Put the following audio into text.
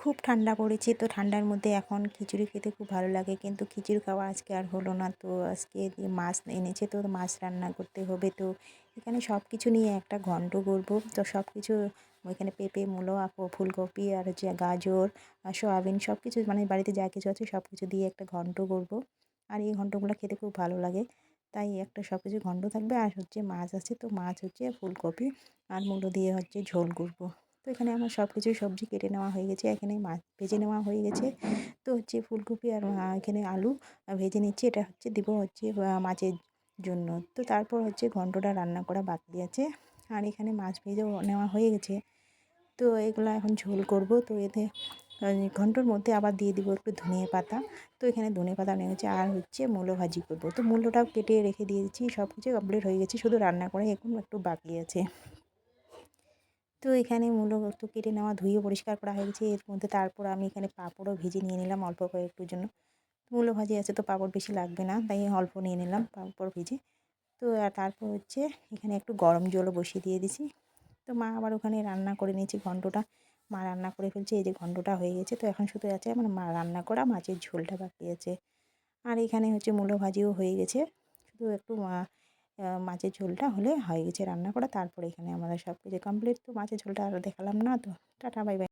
খুব ঠান্ডা পড়েছে, তো ঠান্ডার মধ্যে এখন খিচুড়ি খেতে খুব ভালো লাগে, কিন্তু খিচুড়ি খাওয়া আজকে আর হলো না। তো আজকে মাছ এনেছে, তো মাছ রান্না করতে হবে। তো এখানে সব কিছু নিয়ে একটা ঘন্ট করবো। তো সব কিছু ওইখানে পেঁপে, মূলো, ফুলকপি আর হচ্ছে গাজর, সয়াবিন সব কিছু মানে বাড়িতে যা কিছু আছে সব কিছু দিয়ে একটা ঘন্ট করব। আর এই ঘন্টগুলো খেতে খুব ভালো লাগে, তাই একটা সব কিছু ঘন্ট থাকবে। আর হচ্ছে মাছ আছে, তো মাছ হচ্ছে ফুলকপি আর মূলো দিয়ে হচ্ছে ঝোল করব। তো এখানে আমার সব কিছুই সবজি কেটে নেওয়া হয়ে গেছে, এখানে মাছ ভেজে নেওয়া হয়ে গেছে। তো হচ্ছে ফুলকপি আর এখানে আলু ভেজে নিচ্ছি, এটা হচ্ছে দিব হচ্ছে মাছের জন্য। তো তারপর হচ্ছে ঘন্টটা রান্না করা বাকি আছে। আর এখানে মাছ ভেজেও নেওয়া হয়ে গেছে। তো এগুলো এখন ঝোল করব। তো এতে ঘন্টর মধ্যে আবার দিয়ে দিব একটু ধনিয়া পাতা। তো এখানে ধনিয়া পাতা নেমেছে, আর হচ্ছে মূলো ভাজি করব। তো মূলোটাও কেটে রেখে দিয়েছি, সব কিছু কমপ্লিট হয়ে গেছে, শুধু রান্না করে এখন একটু বাকি আছে। তো এখানে মূলো তো কেটে নেওয়া, ধুয়ে পরিষ্কার করা হয়ে গেছে। এর মধ্যে তারপর আমি এখানে পাঁপড়ও ভেজে নিয়ে নিলাম অল্প কয়েকটুর জন্য। মূলো ভাজি আছে, তো পাঁপড় বেশি লাগবে না, তাই অল্প নিয়ে নিলাম পাঁপড় ভেজে। তো আর তারপর হচ্ছে এখানে একটু গরম জলও বসিয়ে দিয়ে দিছি। তো মা আবার ওখানে রান্না করে নিয়েছে ঘন্টটা, মা রান্না করে ফেলছে। এই যে ঘন্টটা হয়ে গেছে, তো এখন শুধু আছে আমার মা রান্না করা মাছের ঝোলটা বাকি আছে। আর এখানে হচ্ছে মূলো ভাজিও হয়ে গেছে, শুধু একটু মাছের ঝোলটা হলে হয়ে গেছে রান্না করা। তারপরে এখানে আমাদের সব কিছু কমপ্লিট। তো মাছের ঝোলটা আর দেখালাম না। তো টাটা, বাই বাই।